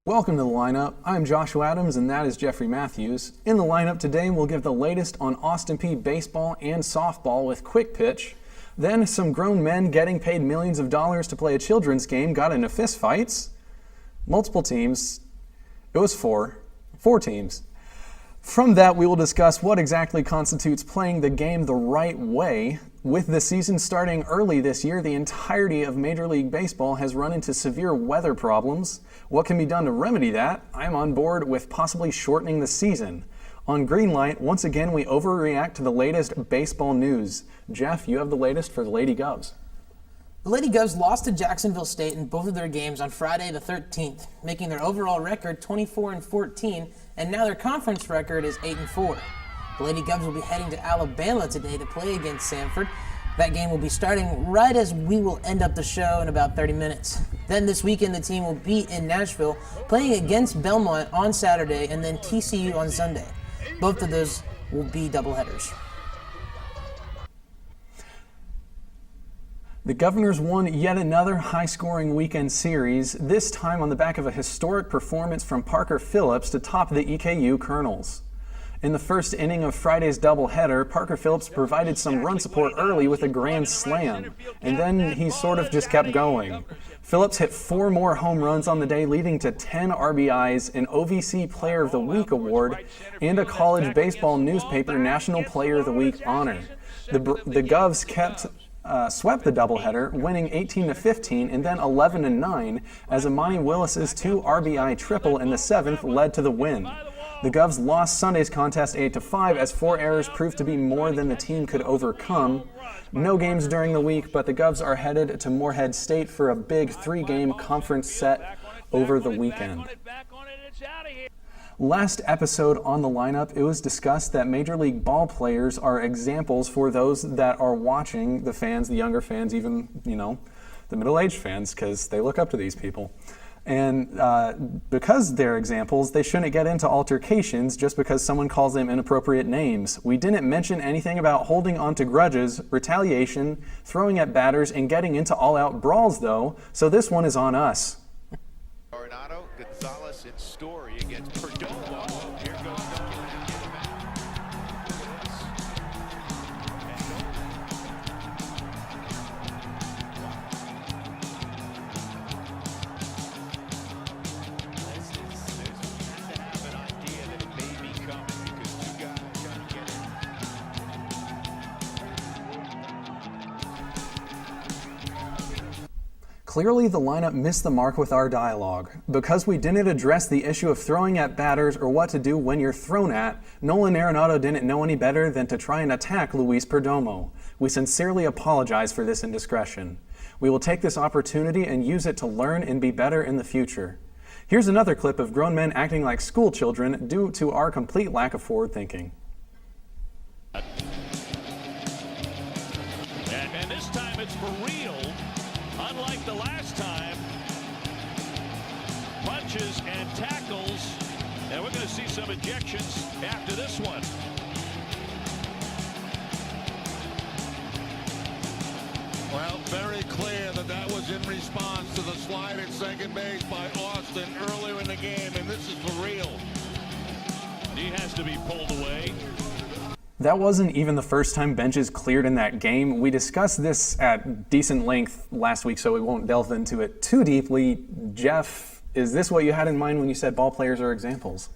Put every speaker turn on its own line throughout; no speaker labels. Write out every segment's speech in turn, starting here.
Welcome to The Lineup. I'm Joshua Adams and that is Jeffrey Matthews. In The Lineup today, we'll give the latest on Austin Peay baseball and softball with quick pitch. Then some grown men getting paid millions of dollars to play a children's game got into fistfights. Multiple teams. It was four teams. From that, we will discuss what exactly constitutes playing the game the right way. With the season starting early this year, the entirety of Major League Baseball has run into severe weather problems. What can be done to remedy that? I'm on board with possibly shortening the season. On Greenlight, once again, we overreact to the latest baseball news. Jeff, you have the latest for the Lady Govs.
The Lady Govs lost to Jacksonville State in both of their games on Friday the 13th, making their overall record 24-14, and now their conference record is 8-4. The Lady Govs will be heading to Alabama today to play against Samford. That game will be starting right as we will end up the show in about 30 minutes. Then this weekend, the team will be in Nashville playing against Belmont on Saturday and then TCU on Sunday. Both of those will be doubleheaders.
The Governors won yet another high-scoring weekend series, this time on the back of a historic performance from Parker Phillips to top the EKU Colonels. In the first inning of Friday's doubleheader, Parker Phillips provided some run support early with a grand slam, and then he sort of just kept going. Phillips hit 4 more home runs on the day, leading to 10 RBIs, an OVC Player of the Week award, and a college baseball newspaper National Player of the Week honor. The Govs swept the doubleheader, winning 18-15 and then 11-9 as Amani Willis's 2 RBI triple in the 7th led to the win. The Govs lost Sunday's contest 8-5 as 4 errors proved to be more than the team could overcome. No games during the week, but the Govs are headed to Morehead State for a big 3-game conference set over the weekend. Last episode on The Lineup, it was discussed that Major League ball players are examples for those that are watching, the fans, the younger fans, even, the middle-aged fans, because they look up to these people. And because they're examples, they shouldn't get into altercations just because someone calls them inappropriate names. We didn't mention anything about holding on to grudges, retaliation, throwing at batters, and getting into all-out brawls, though, so this one is on us.
Arenado, Gonzalez in Story against Perdomo. Here goes
Clearly, the lineup missed the mark with our dialogue. Because we didn't address the issue of throwing at batters or what to do when you're thrown at, Nolan Arenado didn't know any better than to try and attack Luis Perdomo. We sincerely apologize for this indiscretion. We will take this opportunity and use it to learn and be better in the future. Here's another clip of grown men acting like school children due to our complete lack of forward thinking.
And this time it's for real. Unlike the last time, punches and tackles, and we're going to see some ejections after this one.
Well, very clear that was in response to the slide at second base by Austin earlier in the game, and this is for real.
He has to be pulled away.
That wasn't even the first time benches cleared in that game. We discussed this at decent length last week, so we won't delve into it too deeply. Jeff, is this what you had in mind when you said ball players are examples?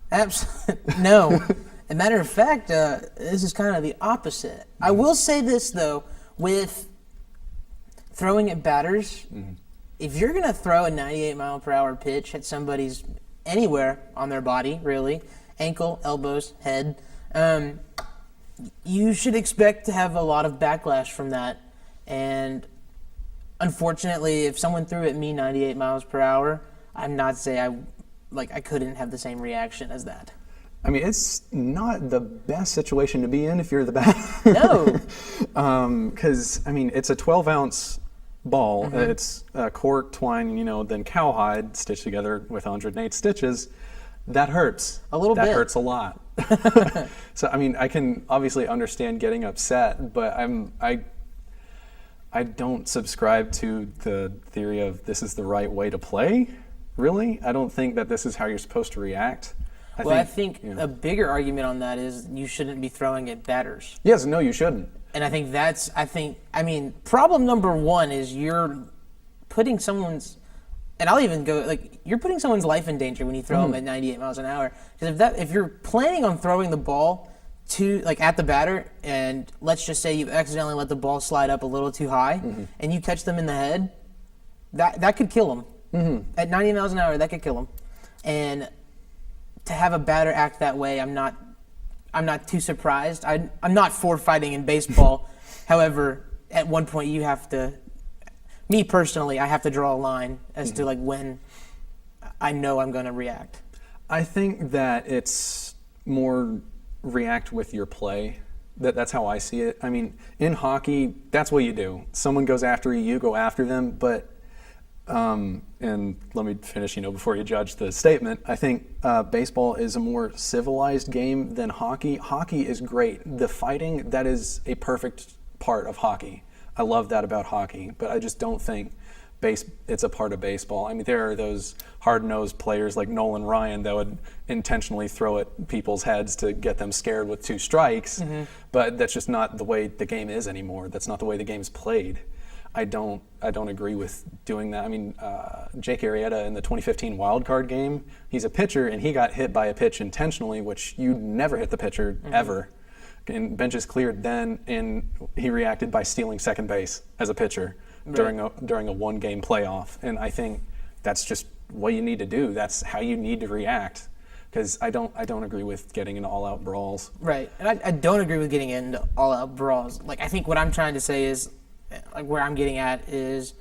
Absolutely. No. As a matter of fact, this is kind of the opposite. I will say this, though, with throwing at batters, if you're going to throw a 98-mile-per-hour pitch at somebody's anywhere on their body, really, ankle, elbows, head, you should expect to have a lot of backlash from that. And unfortunately, if someone threw at me 98 miles per hour, I'm not saying I couldn't have the same reaction as that.
I mean, it's not the best situation to be in if you're the batter.
No.
Because, it's a 12-ounce ball. It's cork, twine, then cowhide stitched together with 108 stitches. That hurts.
A little bit.
That hurts a lot. So, I can obviously understand getting upset, but I don't subscribe to the theory of this is the right way to play. really? I don't think that this is how you're supposed to react.
I think a bigger argument on that is you shouldn't be throwing at batters.
Yes, no, you shouldn't.
And I think problem number one is you're putting someone's, and I'll even go, like, you're putting someone's life in danger when you throw them at 98 miles an hour. Because if you're planning on throwing the ball at the batter, and let's just say you accidentally let the ball slide up a little too high, and you catch them in the head, that could kill them. At 90 miles an hour, that could kill them. And to have a batter act that way, I'm not too surprised. I'm not for fighting in baseball. However, at one point you have to, me personally, I have to draw a line as to like when I know I'm going to react.
I think that it's more react with your play. That's how I see it. I mean, in hockey, that's what you do. Someone goes after you, you go after them. But and let me finish, before you judge the statement. I think baseball is a more civilized game than hockey. Hockey is great. The fighting, that is a perfect part of hockey. I love that about hockey, but I just don't think it's a part of baseball. I mean, there are those hard-nosed players like Nolan Ryan that would intentionally throw at people's heads to get them scared with 2 strikes, but that's just not the way the game is anymore. That's not the way the game's played. I don't agree with doing that. I mean, Jake Arrieta in the 2015 wild card game, he's a pitcher and he got hit by a pitch intentionally, which you never hit the pitcher ever. And benches cleared then, and he reacted by stealing second base as a pitcher during a one-game playoff. And I think that's just what you need to do. That's how you need to react. Because I don't agree with getting into all-out brawls.
Right, and I don't agree with getting into all-out brawls. Like, I think what I'm trying to say is, like, where I'm getting at is,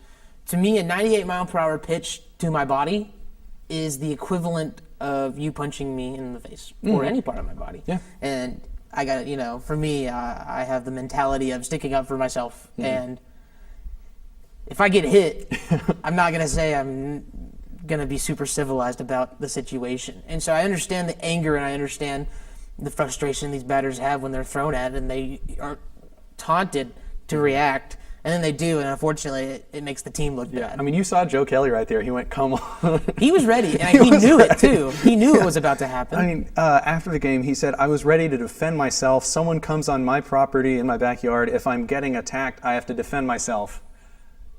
to me, a 98-mile-per-hour pitch to my body is the equivalent of you punching me in the face or any part of my body. Yeah. And I got, for me, I have the mentality of sticking up for myself. And if I get hit, I'm not going to say I'm going to be super civilized about the situation. And so I understand the anger and I understand the frustration these batters have when they're thrown at and they are taunted to react. And then they do, and unfortunately, it makes the team look bad.
I mean, you saw Joe Kelly right there. He went, come on.
He was ready, and he knew it, too. He knew it was about to happen.
I mean, after the game, he said, I was ready to defend myself. Someone comes on my property in my backyard. If I'm getting attacked, I have to defend myself.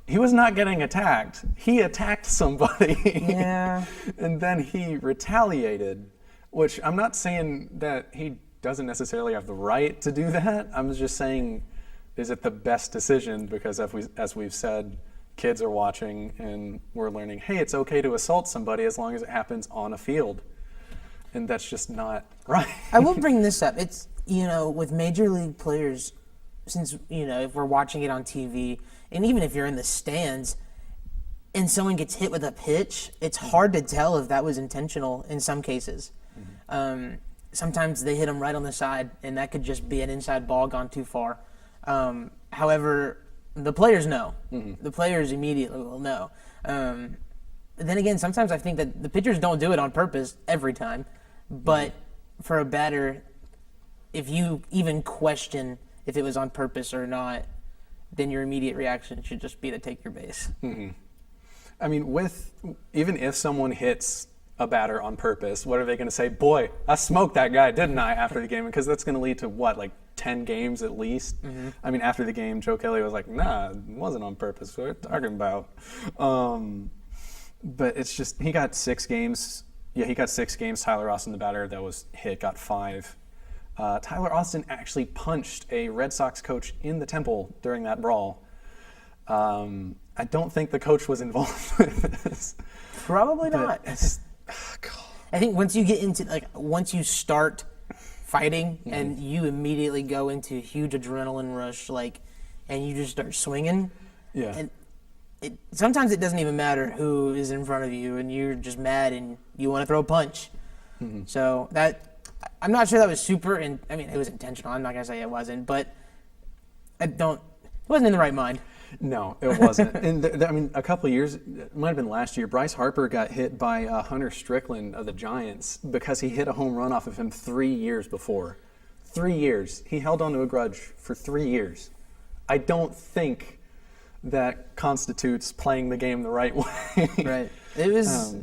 He was not getting attacked. He attacked somebody.
Yeah.
And then he retaliated, which I'm not saying that he doesn't necessarily have the right to do that. I'm just saying, is it the best decision? Because as we've said, kids are watching and we're learning, hey, it's okay to assault somebody as long as it happens on a field. And that's just not right.
I will bring this up. It's, with major league players, since, if we're watching it on TV, and even if you're in the stands and someone gets hit with a pitch, it's hard to tell if that was intentional in some cases. Sometimes they hit them right on the side, and that could just be an inside ball gone too far. However, the players know. The players immediately will know. Then again, sometimes I think that the pitchers don't do it on purpose every time. But for a batter, if you even question if it was on purpose or not, then your immediate reaction should just be to take your base.
I mean, even if someone hits a batter on purpose, what are they going to say? Boy, I smoked that guy, didn't I, after the game? Because that's going to lead to what, like 10 games at least? I mean, after the game, Joe Kelly was like, nah, it wasn't on purpose. What are you talking about? But it's just, he got 6 games. Yeah, he got 6 games. Tyler Austin, the batter that was hit, got 5. Tyler Austin actually punched a Red Sox coach in the temple during that brawl. I don't think the coach was involved with this.
Probably not. I think once you get into, once you start fighting and you immediately go into a huge adrenaline rush, and you just start swinging. Yeah. And sometimes it doesn't even matter who is in front of you, and you're just mad and you want to throw a punch. So I'm not sure that was super, and I mean, it was intentional. I'm not going to say it wasn't, but it wasn't in the right mind.
No, it wasn't. And I mean, a couple of years, it might have been last year, Bryce Harper got hit by Hunter Strickland of the Giants because he hit a home run off of him 3 years before. 3 years. He held on to a grudge for 3 years. I don't think that constitutes playing the game the right way.
Right. It was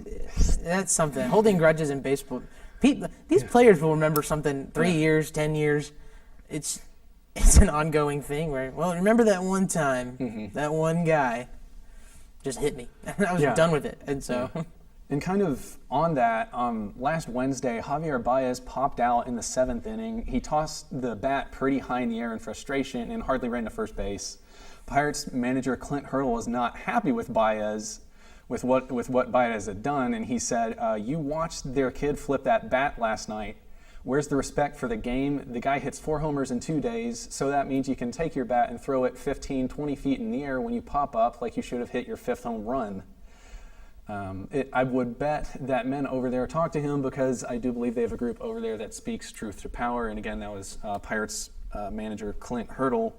that's something. Holding grudges in baseball. These players will remember something 3 years, 10 years. It's an ongoing thing where, well, remember that one time, that one guy just hit me. And I was done with it. And so.
And kind of on that, last Wednesday, Javier Baez popped out in the 7th inning. He tossed the bat pretty high in the air in frustration and hardly ran to first base. Pirates manager Clint Hurdle was not happy with Baez, with what Baez had done, and he said, "You watched their kid flip that bat last night. Where's the respect for the game? The guy hits 4 homers in 2 days, so that means you can take your bat and throw it 15, 20 feet in the air when you pop up like you should have hit your 5th home run." I would bet that men over there talk to him because I do believe they have a group over there that speaks truth to power. And again, that was Pirates manager Clint Hurdle.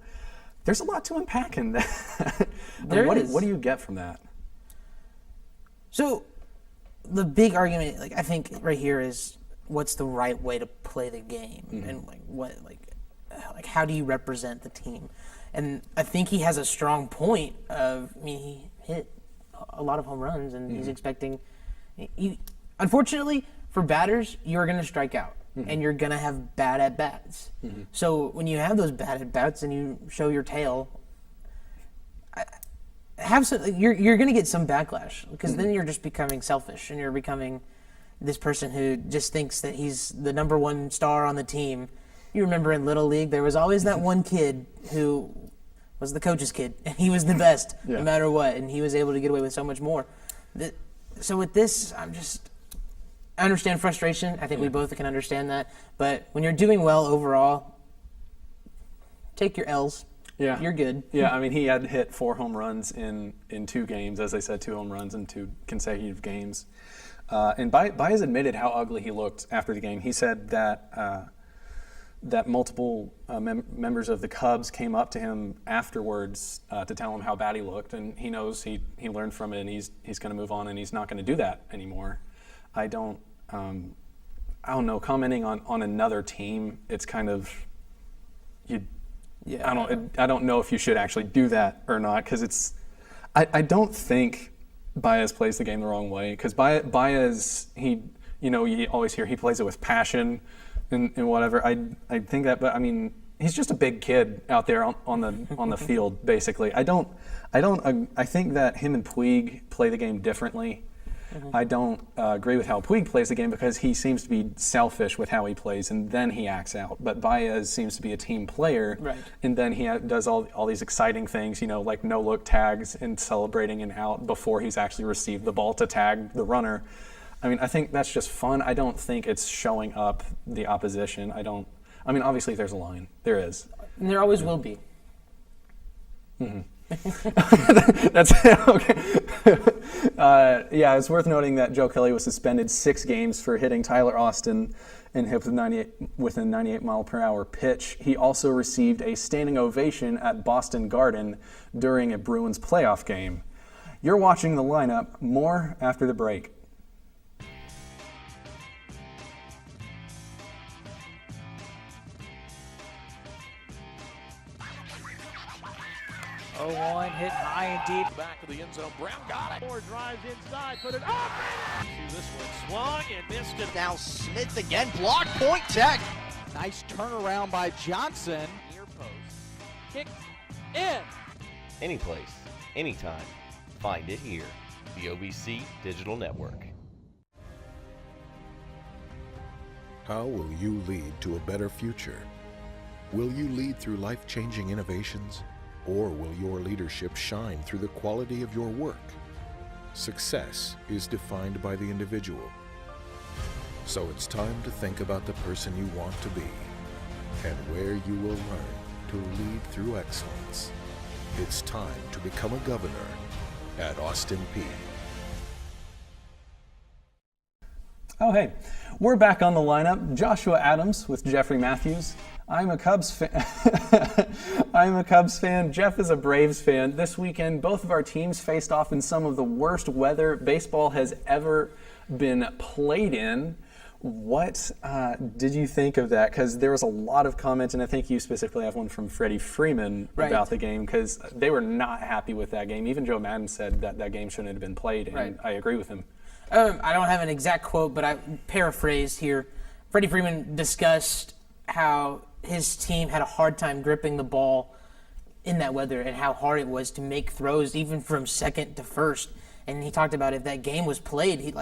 There's a lot to unpack in that. What do you get from that?
So the big argument, I think right here is what's the right way to play the game, and how do you represent the team? And I think he has a strong point he hit a lot of home runs, and he's expecting. Unfortunately, for batters, you're going to strike out, and you're going to have bad at bats. So when you have those bad at bats and you show your tail, you're going to get some backlash because then you're just becoming selfish, and you're becoming this person who just thinks that he's the number one star on the team. You remember in Little League, there was always that one kid who was the coach's kid, and he was the best no matter what, and he was able to get away with so much more. So with this, I understand frustration. I think we both can understand that. But when you're doing well overall, take your L's. Yeah. You're good.
Yeah, I mean, he had hit 4 home runs in 2 games. As I said, 2 home runs in 2 consecutive games. And Baez admitted how ugly he looked after the game. He said that that multiple members of the Cubs came up to him afterwards to tell him how bad he looked, and he knows he learned from it, and he's going to move on, and he's not going to do that anymore. I don't know. Commenting on another team, it's kind of I don't know if you should actually do that or not, because I don't think Baez plays the game the wrong way, because Baez you always hear he plays it with passion. And whatever, I think that, but I mean, he's just a big kid out there on the field, basically. I think that him and Puig play the game differently. I don't agree with how Puig plays the game because he seems to be selfish with how he plays, and then he acts out. But Baez seems to be a team player, and then he does all these exciting things, like no-look tags and celebrating an out before he's actually received the ball to tag the runner. I mean, I think that's just fun. I don't think it's showing up the opposition. Obviously there's a line. There is.
And there always will be.
That's okay. It's worth noting that Joe Kelly was suspended 6 games for hitting Tyler Austin and hit with a 98 mile per hour pitch. He also received a standing ovation at Boston Garden during a Bruins playoff game. You're watching The Lineup. More after the break.
0-1, hit high and deep.
Back of the end zone. Brown got it.
Four drives inside, put it up.
This one swung and missed it.
Now Smith again, block point check.
Nice turnaround by Johnson. Near post. Kick in.
Any place, anytime. Find it here. The OBC Digital Network.
How will you lead to a better future? Will you lead through life-changing innovations? Or will your leadership shine through the quality of your work? Success is defined by the individual. So it's time to think about the person you want to be and where you will learn to lead through excellence. It's time to become a governor at Austin Peay.
Oh, hey, we're back on The Lineup. Joshua Adams with Jeffrey Matthews. I'm a Cubs fan. Jeff is a Braves fan. This weekend, both of our teams faced off in some of the worst weather baseball has ever been played in. What did you think of that? Because there was a lot of comments, and I think you specifically have one from Freddie Freeman about the game, because they were not happy with that game. Even Joe Madden said that that game shouldn't have been played, and I agree with him.
I don't have an exact quote, but I paraphrased here. Freddie Freeman discussed how his team had a hard time gripping the ball in that weather and how hard it was to make throws even from second to first. And he talked about if that game was played,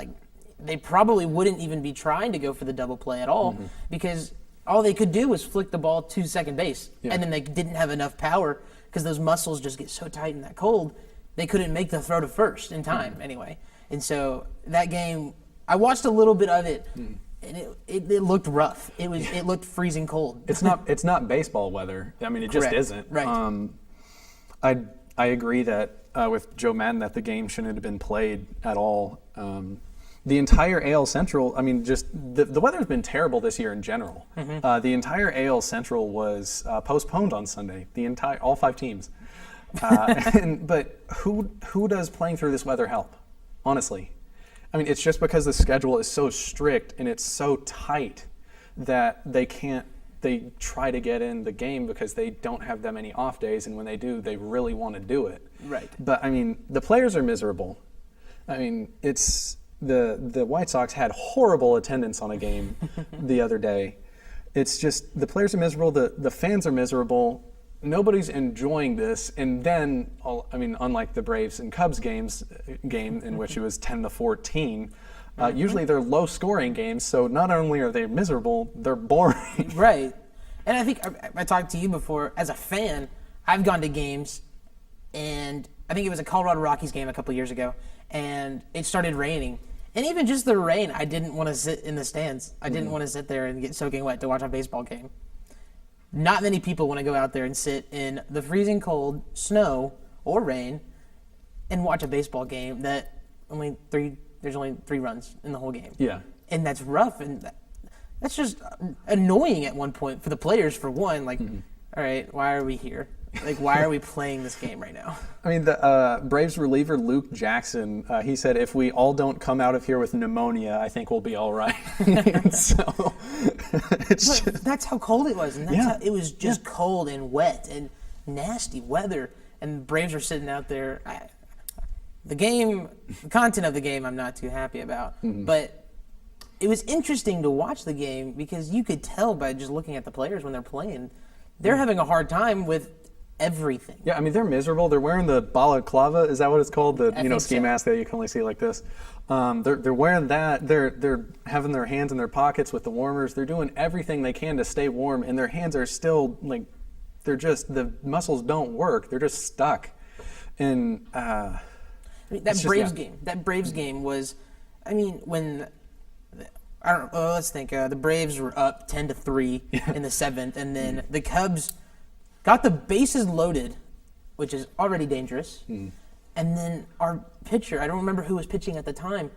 they probably wouldn't even be trying to go for the double play at all, because all they could do was flick the ball to second base. And then they didn't have enough power because those muscles just get so tight in that cold, they couldn't make the throw to first in time anyway. And so that game, I watched a little bit of it, and it looked rough. It looked freezing cold.
It's not baseball weather. I mean, it just isn't.
Right.
I agree that with Joe Madden that the game shouldn't have been played at all. The entire AL Central, I mean, just the weather's been terrible this year in general. The entire AL Central was postponed on Sunday. All 5 teams. But who does playing through this weather help? Honestly, I mean, it's just because the schedule is so strict and it's so tight that they try to get in the game because they don't have that many off days, and when they do, they really want to do it.
Right.
But I mean, the players are miserable. I mean, it's the White Sox had horrible attendance on a game the other day. It's just the players are miserable, the fans are miserable. Nobody's enjoying this, and then, I mean, unlike the Braves and Cubs game in which it was 10-14, usually they're low-scoring games, so not only are they miserable, they're boring.
Right. And I think I talked to you before. As a fan, I've gone to games, and I think it was a Colorado Rockies game a couple years ago, and it started raining. And even just the rain, I didn't want to sit in the stands. I didn't want to sit there and get soaking wet to watch a baseball game. Not many people want to go out there and sit in the freezing cold, snow, or rain and watch a baseball game that there's only 3 runs in the whole game.
Yeah.
And that's rough, and that's just annoying at one point for the players, for one. Like, all right, why are we here? Like, why are we playing this game right now?
I mean, the Braves reliever Luke Jackson, he said, if we all don't come out of here with pneumonia, I think we'll be all right. So
that's how cold it was. And that's how, it was just cold and wet and nasty weather. And the Braves were sitting out there. The content of the game I'm not too happy about. But it was interesting to watch the game because you could tell by just looking at the players when they're playing, they're having a hard time with everything.
Yeah, I mean, they're miserable. They're wearing the balaclava. Is that what it's called? The ski mask that you can only see like this. They're wearing that. They're having their hands in their pockets with the warmers. They're doing everything they can to stay warm, and their hands are still like, the muscles don't work. They're just stuck. And
that Braves game was, I mean, when let's think. The Braves were up 10-3 in the 7th, and then the Cubs got the bases loaded, which is already dangerous. And then our pitcher, I don't remember who was pitching at the time,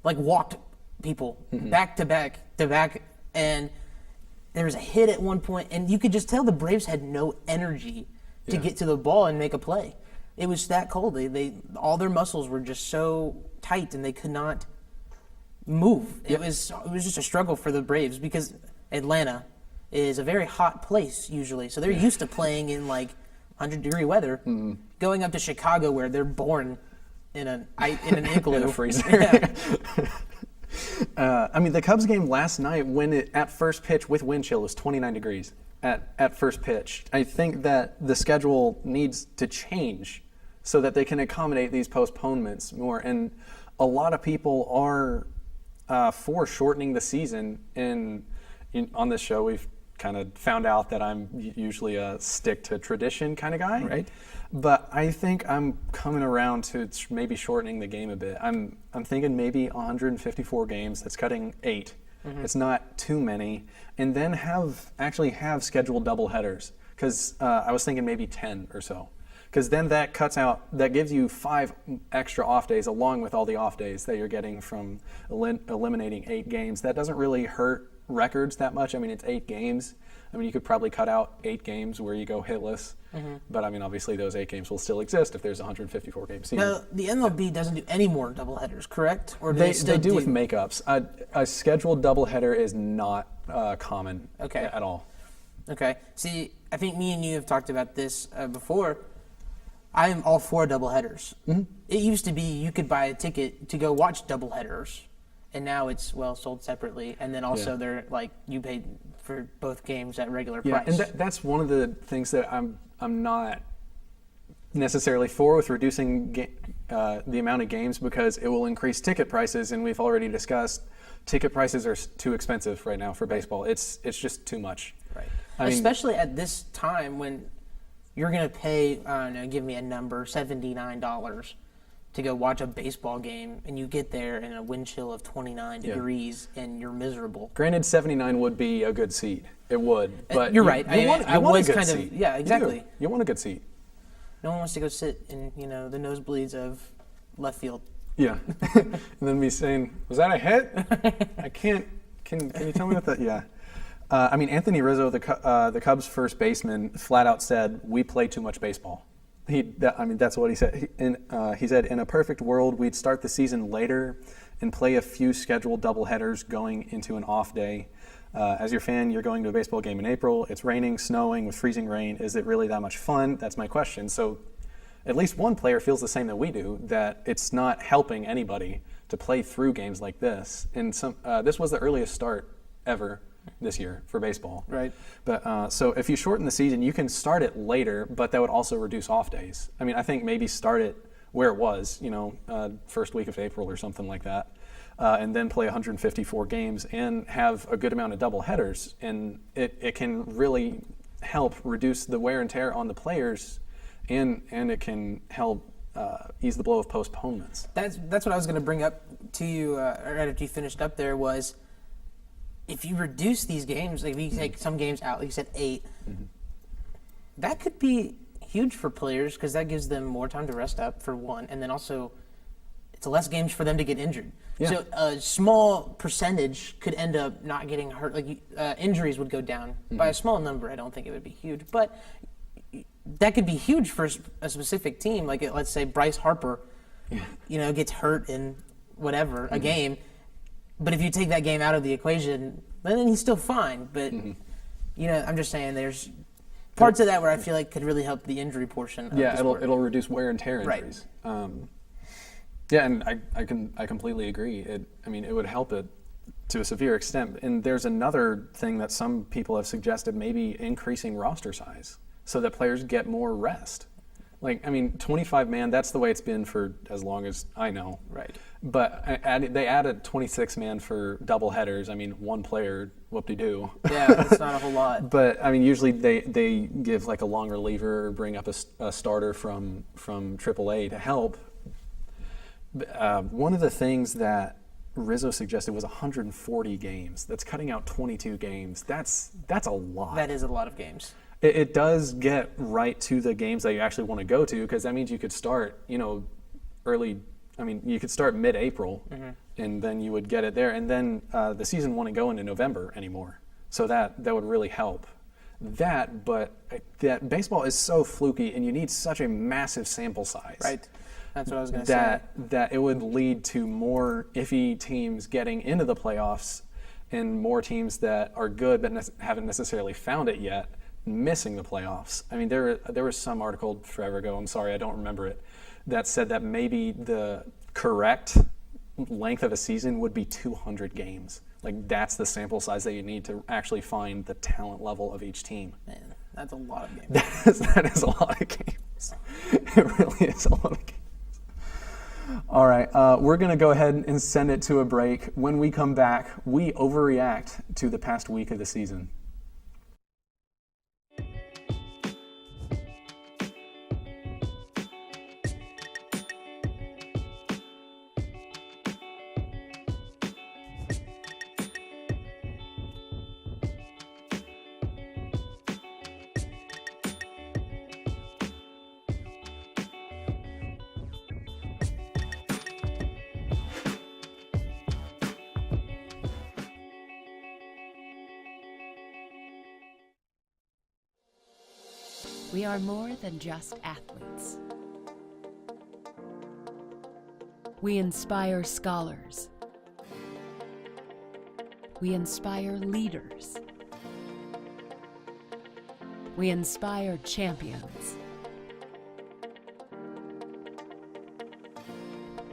walked people back to back, and there was a hit at one point, and you could just tell the Braves had no energy to get to the ball and make a play. It was that cold. They all their muscles were just so tight, and they could not move. It was just a struggle for the Braves because Atlanta is a very hot place usually, so they're used to playing in 100-degree weather. Going up to Chicago where they're born in an igloo,
in a freezer. I mean, the Cubs game last night, when it at first pitch with wind chill, was 29 degrees at first pitch. I think that the schedule needs to change so that they can accommodate these postponements more. And a lot of people are for shortening the season. And on this show, we've kind of found out that I'm usually a stick to tradition kind of guy.
Right.
But I think I'm coming around to maybe shortening the game a bit. I'm thinking maybe 154 games. That's cutting 8. It's not too many. And then have scheduled double headers. Because I was thinking maybe 10 or so. Because then that gives you 5 extra off days along with all the off days that you're getting from eliminating 8 games. That doesn't really hurt records that much. I mean, it's 8 games. I mean, you could probably cut out 8 games where you go hitless But I mean, obviously those 8 games will still exist if there's a 154 game season.
Now, the MLB doesn't do any more doubleheaders, correct? Or do
They
still
do with makeups. A scheduled doubleheader is not common at all.
Okay. See, I think me and you have talked about this before. I am all for doubleheaders. It used to be you could buy a ticket to go watch doubleheaders, and now it's sold separately. And then also they're like you paid for both games at regular price.
And that's one of the things that I'm not necessarily for with reducing the amount of games, because it will increase ticket prices, and we've already discussed ticket prices are too expensive right now for baseball. It's just too much.
Right.
I mean,
especially at this time when you're going to pay, I don't know, give me a number, $79 to go watch a baseball game, and you get there in a wind chill of 29 degrees, and you're miserable.
Granted, 79 would be a good seat. It would, but
you're right.
You want a good seat.
Yeah, exactly.
You want a good seat.
No one wants to go sit in, the nosebleeds of left field.
Yeah, and then me saying, "Was that a hit?" I can't. Can you tell me what that? Yeah. I mean, Anthony Rizzo, the Cubs' first baseman, flat out said, "We play too much baseball." That's what he said. He said, "In a perfect world, we'd start the season later and play a few scheduled doubleheaders going into an off day. As your fan, you're going to a baseball game in April. It's raining, snowing, with freezing rain. Is it really that much fun?" That's my question. So, at least one player feels the same that we do, that it's not helping anybody to play through games like this. And this was the earliest start ever this year for baseball.
Right.
But so if you shorten the season, you can start it later, but that would also reduce off days. I mean, I think maybe start it where it was, first week of April or something like that, and then play 154 games and have a good amount of double headers, and it can really help reduce the wear and tear on the players, and it can help ease the blow of postponements.
That's what I was going to bring up to you right after you finished up there was, if you reduce these games, like if you take some games out, like you said, 8, that could be huge for players because that gives them more time to rest up, for one, and then also it's less games for them to get injured.
Yeah.
So a small percentage could end up not getting hurt. Like injuries would go down by a small number. I don't think it would be huge, but that could be huge for a specific team. Like let's say Bryce Harper, gets hurt in whatever a game. But if you take that game out of the equation, then he's still fine. But, I'm just saying there's parts of that where I feel like could really help the injury portion of the sport.
It'll reduce wear and tear injuries.
Right.
And I completely agree. It would help it to a severe extent. And there's another thing that some people have suggested, maybe increasing roster size so that players get more rest. 25 man, that's the way it's been for as long as I know.
Right.
But they added 26 man for double headers. One player, whoop-de-doo.
Yeah, that's not a whole lot.
But usually they give like a long reliever or bring up a starter from AAA to help. One of the things that Rizzo suggested was 140 games. That's cutting out 22 games. That's a lot.
That is a lot of games.
It does get right to the games that you actually want to go to, because that means you could start, early. You could start mid-April, and then you would get it there, and then the season wouldn't go into November anymore. So that would really help. But that baseball is so fluky, and you need such a massive sample size.
Right. That's what I was going to say.
That it would lead to more iffy teams getting into the playoffs, and more teams that are good but haven't necessarily found it yet missing the playoffs. There was some article forever ago, I'm sorry, I don't remember it, that said that maybe the correct length of a season would be 200 games. That's the sample size that you need to actually find the talent level of each team.
Man, that's a lot of games.
That is a lot of games. It really is a lot of games. All right, we're going to go ahead and send it to a break. When we come back, we overreact to the past week of the season.
We are more than just athletes. We inspire scholars. We inspire leaders. We inspire champions.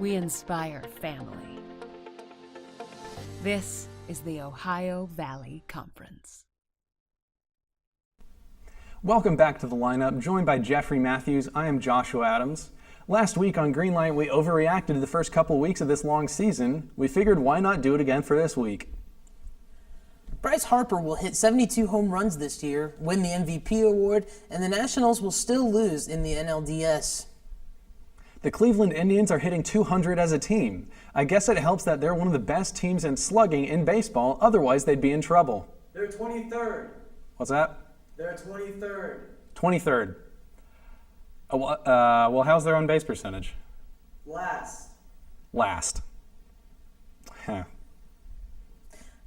We inspire family. This is the Ohio Valley Conference.
Welcome back to The Lineup, joined by Jeffrey Matthews. I am Joshua Adams. Last week on Greenlight, we overreacted to the first couple weeks of this long season. We figured why not do it again for this week?
Bryce Harper will hit 72 home runs this year, win the MVP award, and the Nationals will still lose in the NLDS.
The Cleveland Indians are hitting 200 as a team. I guess it helps that they're one of the best teams in slugging in baseball, otherwise they'd be in trouble.
They're 23rd.
What's that?
They're 23rd.
23rd. Well, how's their on-base percentage? Last. Huh.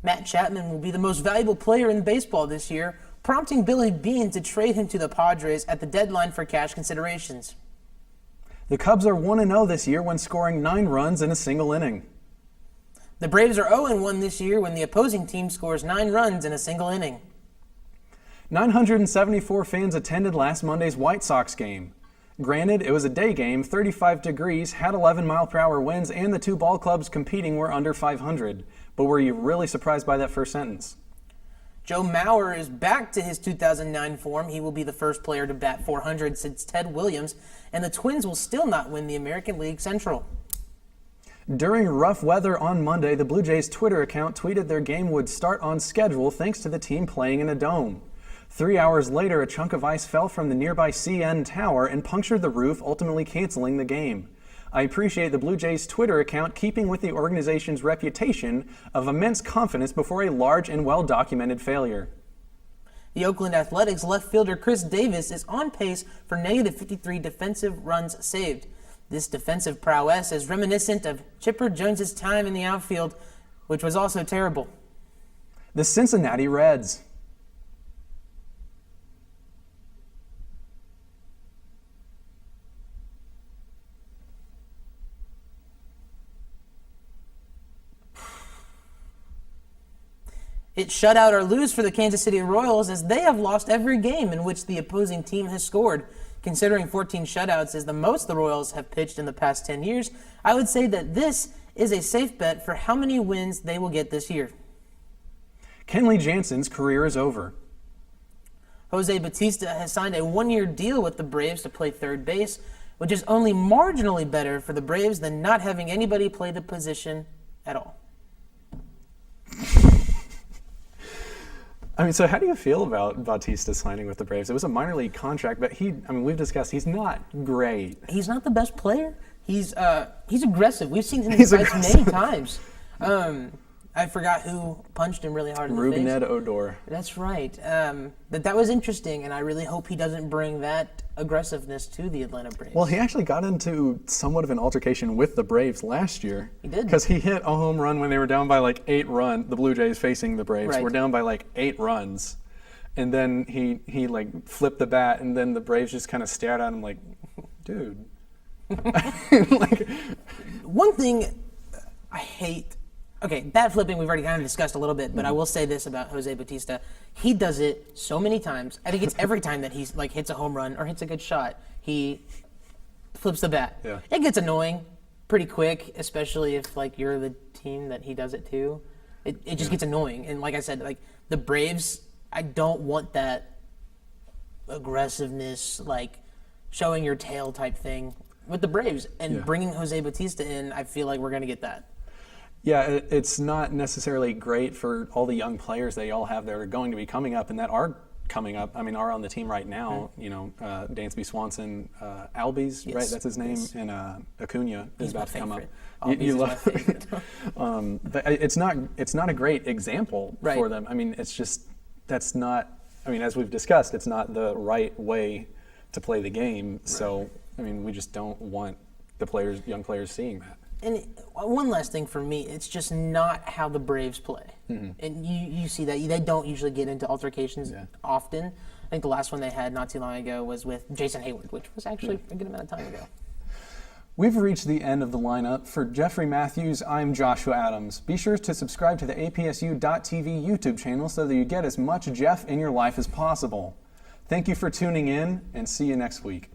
Matt Chapman will be the most valuable player in baseball this year, prompting Billy Beane to trade him to the Padres at the deadline for cash considerations.
The Cubs are 1-0 this year when scoring 9 runs in a single inning.
The Braves are 0-1 this year when the opposing team scores 9 runs in a single inning.
974 fans attended last Monday's White Sox game. Granted, it was a day game, 35 degrees, had 11-mile-per-hour winds, and the two ball clubs competing were under 500. But were you really surprised by that first sentence?
Joe Mauer is back to his 2009 form. He will be the first player to bat 400 since Ted Williams, and the Twins will still not win the American League Central.
During rough weather on Monday, the Blue Jays' Twitter account tweeted their game would start on schedule thanks to the team playing in a dome. 3 hours later, a chunk of ice fell from the nearby CN Tower and punctured the roof, ultimately canceling the game. I appreciate the Blue Jays' Twitter account keeping with the organization's reputation of immense confidence before a large and well-documented failure.
The Oakland Athletics left fielder Chris Davis is on pace for negative 53 defensive runs saved. This defensive prowess is reminiscent of Chipper Jones's time in the outfield, which was also terrible.
The Cincinnati Reds.
It's shutout or lose for the Kansas City Royals as they have lost every game in which the opposing team has scored. Considering 14 shutouts is the most the Royals have pitched in the past 10 years, I would say that this is a safe bet for how many wins they will get this year.
Kenley Jansen's career is over.
Jose Bautista has signed a 1-year deal with the Braves to play third base, which is only marginally better for the Braves than not having anybody play the position at all.
I mean, so how do you feel about Bautista signing with the Braves? It was a minor league contract, but we've discussed he's not great.
He's not the best player. He's aggressive. We've seen him in fights many times. I forgot who punched him really hard in the face.
Ruben Odor.
That's right. But that was interesting, and I really hope he doesn't bring that aggressiveness to the Atlanta Braves.
Well, he actually got into somewhat of an altercation with the Braves last year.
He did.
Because he hit a home run when they were down by like 8 runs. The Blue Jays facing the Braves were down by like 8 runs. And then he like flipped the bat, and then the Braves just kind of stared at him like, dude.
One thing I hate. Okay, bat flipping we've already kind of discussed a little bit, but I will say this about Jose Bautista. He does it so many times. I think it's every time that he's like hits a home run or hits a good shot, he flips the bat.
Yeah.
It gets annoying pretty quick, especially if like you're the team that he does it to. It just gets annoying. And like I said, like the Braves, I don't want that aggressiveness, like showing your tail type thing with the Braves. And bringing Jose Bautista in, I feel like we're going to get that.
Yeah, it's not necessarily great for all the young players they all have that are going to be coming up and that are coming up. I mean, are on the team right now. You know, Dansby Swanson, Albies, right? That's his name, and Acuna is about to come up. You love, but it's not a great example for them. I mean, it's just that's not. I mean, as we've discussed, it's not the right way to play the game. So, I mean, we just don't want the young players, seeing that.
And one last thing for me, it's just not how the Braves play. And you see that. They don't usually get into altercations often. I think the last one they had not too long ago was with Jason Hayward, which was actually a good amount of time ago.
We've reached the end of the lineup. For Jeffrey Matthews, I'm Joshua Adams. Be sure to subscribe to the APSU.TV YouTube channel so that you get as much Jeff in your life as possible. Thank you for tuning in, and see you next week.